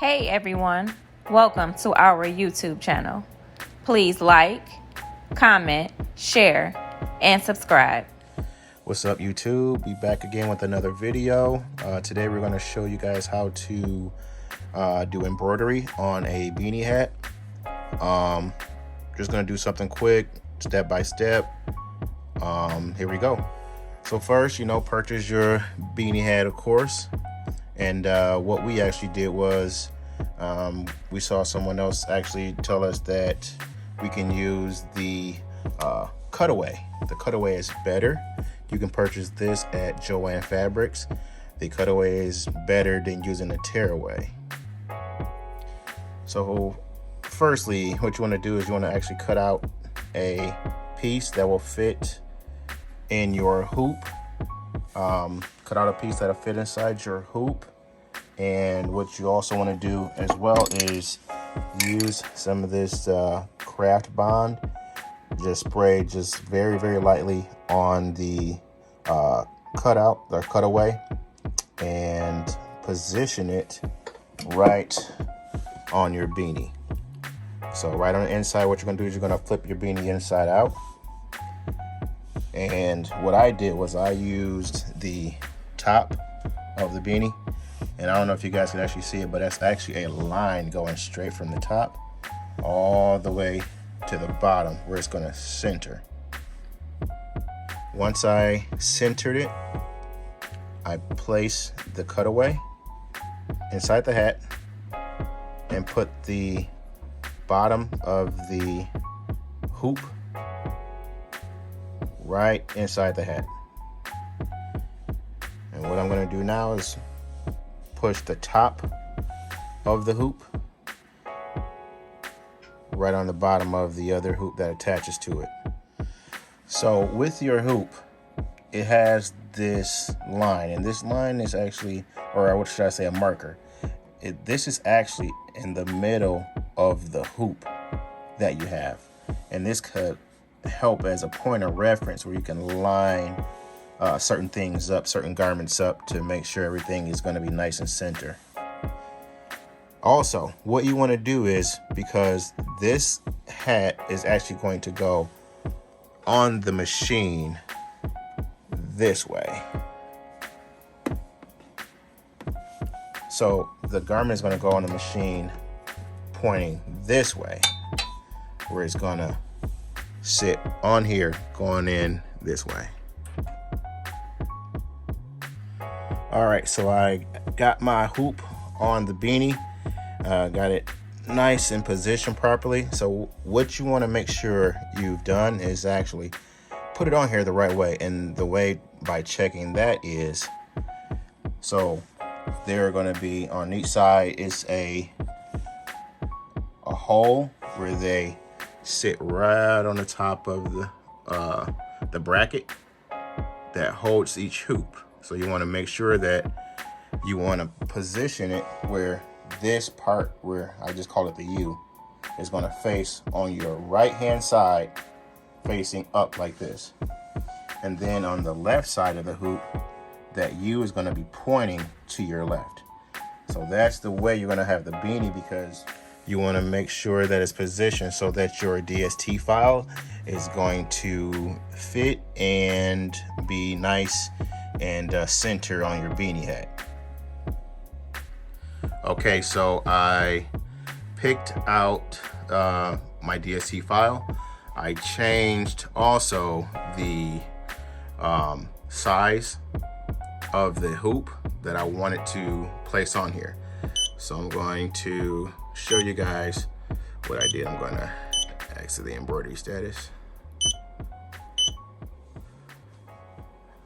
Hey everyone, welcome to our YouTube channel. Please like, comment, share, and subscribe. What's up, YouTube? We back again with another video. Today we're going to show you guys how to do embroidery on a beanie hat. Just going to do something quick, step by step. Here we go. So first, purchase your beanie hat, of course. And what we actually did was we saw someone else actually tell us that we can use the cutaway. The cutaway is better. You can purchase this at Joann Fabrics. The cutaway is better than using a tearaway. So firstly, what you want to do is you want to actually cut out a piece that will fit in your hoop. Cut out a piece that'll fit inside your hoop. And what you also want to do as well is use some of this craft bond. Just spray just very, very lightly on the cutout or cutaway and position it right on your beanie. So right on the inside, what you're going to do is you're going to flip your beanie inside out. And what I did was I used the top of the beanie. And I don't know if you guys can actually see it, but that's actually a line going straight from the top all the way to the bottom where it's going to center. Once I centered it, I place the cutaway inside the hat and put the bottom of the hoop right inside the hat. And what I'm going to do now is push the top of the hoop right on the bottom of the other hoop that attaches to it. So with your hoop, it has this line, and this line is actually, or what should I say, a marker. This is actually in the middle of the hoop that you have, and this could help as a point of reference where you can line certain things up, certain garments up, to make sure everything is going to be nice and center. Also, what you want to do is, because this hat is actually going to go on the machine this way. So the garment is going to go on the machine pointing this way, where it's going to sit on here going in this way. All right, so I got my hoop on the beanie, got it nice and positioned properly. So what you want to make sure you've done is actually put it on here the right way. And the way by checking that is, so they're going to be on each side is a hole where they sit right on the top of the bracket that holds each hoop. So you want to make sure that you want to position it where this part, where I just call it the U, is going to face on your right hand side, facing up like this. And then on the left side of the hoop, that U is going to be pointing to your left. So that's the way you're going to have the beanie, because you want to make sure that it's positioned so that your DST file is going to fit and be nice and center on your beanie hat. Okay, so I picked out my DST file. I changed also the size of the hoop that I wanted to place on here. So I'm going to show you guys what I did. I'm going to exit the embroidery status.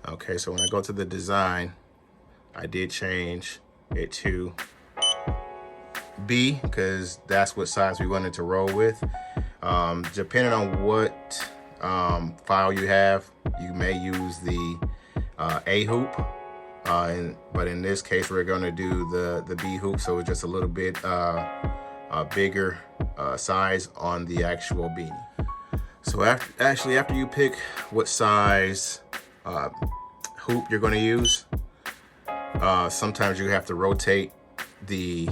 Okay, so when I go to the design, I did change it to B, because that's what size we wanted to roll with. Depending on what file you have, you may use the A hoop, but in this case we're going to do the B hoop, so it's just a little bit bigger size on the actual beanie. So after you pick what size hoop you're going to use, sometimes you have to rotate the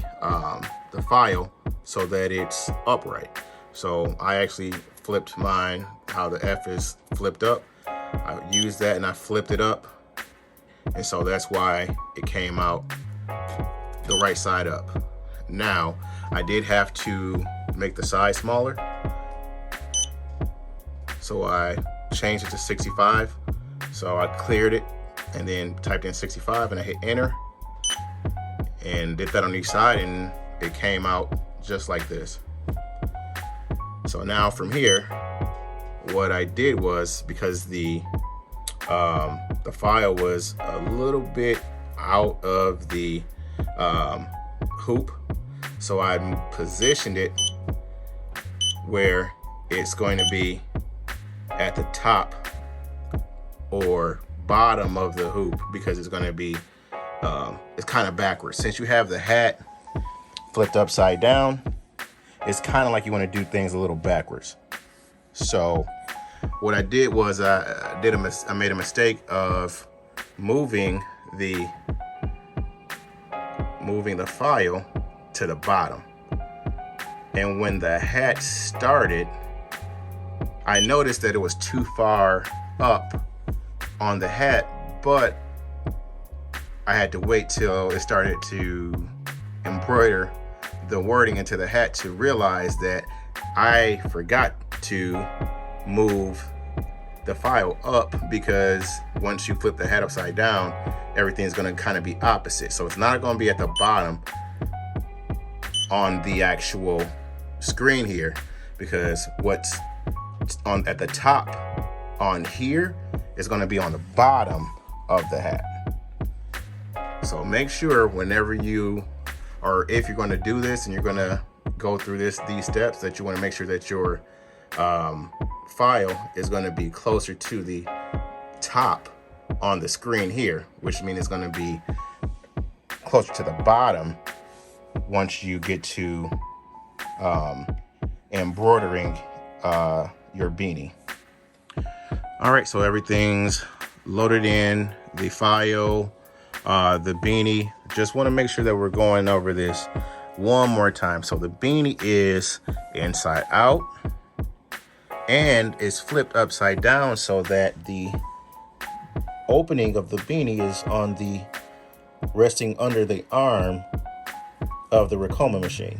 file so that it's upright. So I actually flipped mine, how the F is flipped up. I used that and I flipped it up. And so that's why it came out the right side up. Now, I did have to make the size smaller. So I changed it to 65. So I cleared it and then typed in 65 and I hit enter and did that on each side, and it came out just like this. So now from here, what I did was, because the file was a little bit out of the hoop, so I positioned it where it's going to be at the top or bottom of the hoop, because it's going to be it's kind of backwards. Since you have the hat flipped upside down, it's kind of like you want to do things a little backwards. So what I did was I made a mistake of moving the file to the bottom. And when the hat started, I noticed that it was too far up on the hat, but I had to wait till it started to embroider the wording into the hat to realize that I forgot to move the file up, because once you flip the hat upside down, everything's going to kind of be opposite. So it's not going to be at the bottom on the actual screen here, because what's on at the top on here is going to be on the bottom of the hat. So make sure whenever you, or if you're going to do this and you're going to go through these steps, that you want to make sure that your file is going to be closer to the top on the screen here, which means it's going to be closer to the bottom once you get to embroidering your beanie. All right, so everything's loaded in, the file, the beanie. Just want to make sure that we're going over this one more time. So the beanie is inside out and is flipped upside down so that the opening of the beanie is on the resting under the arm of the Ricoma machine.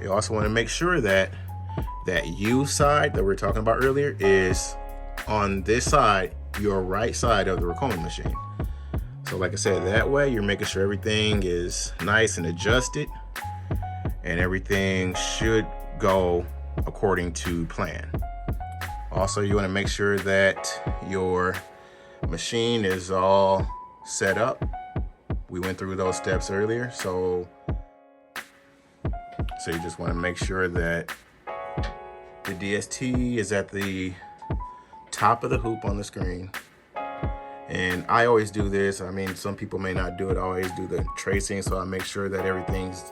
You also want to make sure that that U side that we were talking about earlier is on this side, your right side of the Ricoma machine. So like I said, that way you're making sure everything is nice and adjusted, and everything should go according to plan. Also, you want to make sure that your machine is all set up. We went through those steps earlier, so you just want to make sure that the DST is at the top of the hoop on the screen. And I always do this. I mean, some people may not do it. I always do the tracing, so I make sure that everything's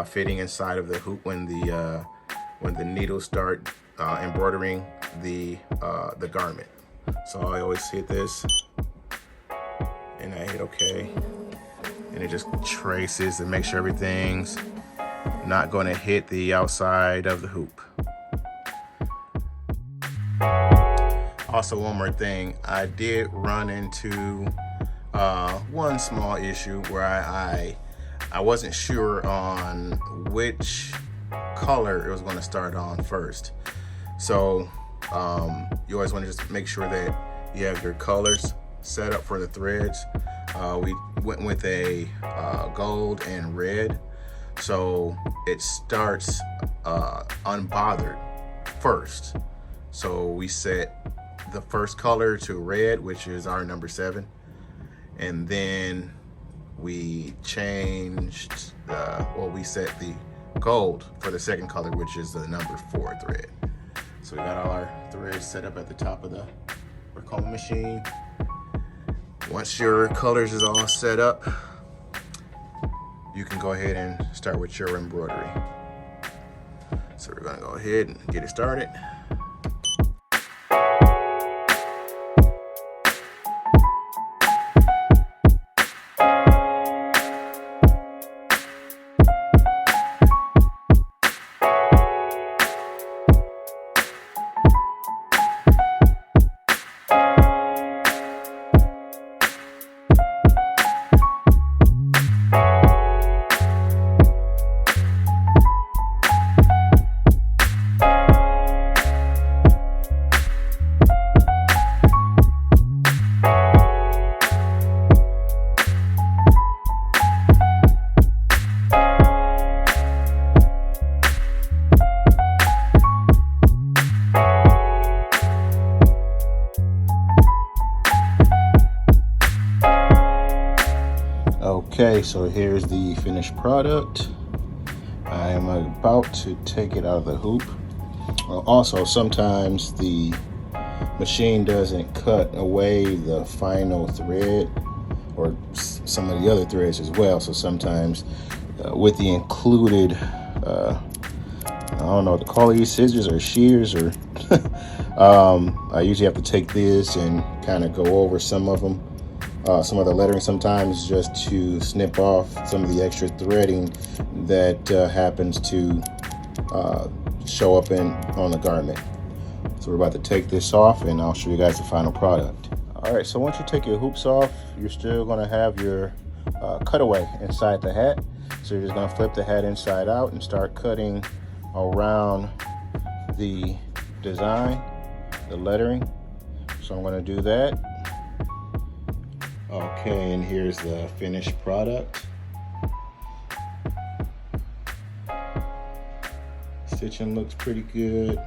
fitting inside of the hoop when the needles start embroidering the garment. So I always hit this, and I hit OK, and it just traces and makes sure everything's not going to hit the outside of the hoop. Also, one more thing, I did run into one small issue where I wasn't sure on which color it was going to start on first. So you always want to just make sure that you have your colors set up for the threads. We went with a gold and red, so it starts unbothered first. So we set the first color to red, which is our number 7, and then we changed we set the gold for the second color, which is the number 4 thread. So we got all our threads set up at the top of the Ricoma machine. Once your colors is all set up, you can go ahead and start with your embroidery. So we're gonna go ahead and get it started. Okay, so here's the finished product. I am about to take it out of the hoop. Also, sometimes the machine doesn't cut away the final thread or some of the other threads as well. So sometimes with the included, I don't know what to call these, scissors or shears or I usually have to take this and kind of go over some of them. Some of the lettering sometimes just to snip off some of the extra threading that happens to show up on the garment. So we're about to take this off and I'll show you guys the final product. All right, so once you take your hoops off, you're still gonna have your cutaway inside the hat. So you're just gonna flip the hat inside out and start cutting around the design, the lettering. So I'm gonna do that. Okay, and here's the finished product. Stitching looks pretty good.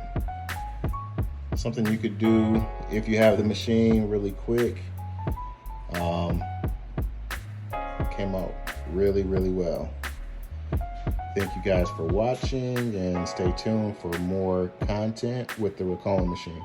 Something you could do if you have the machine really quick. Came out really, really well. Thank you guys for watching and stay tuned for more content with the Ricoma machine.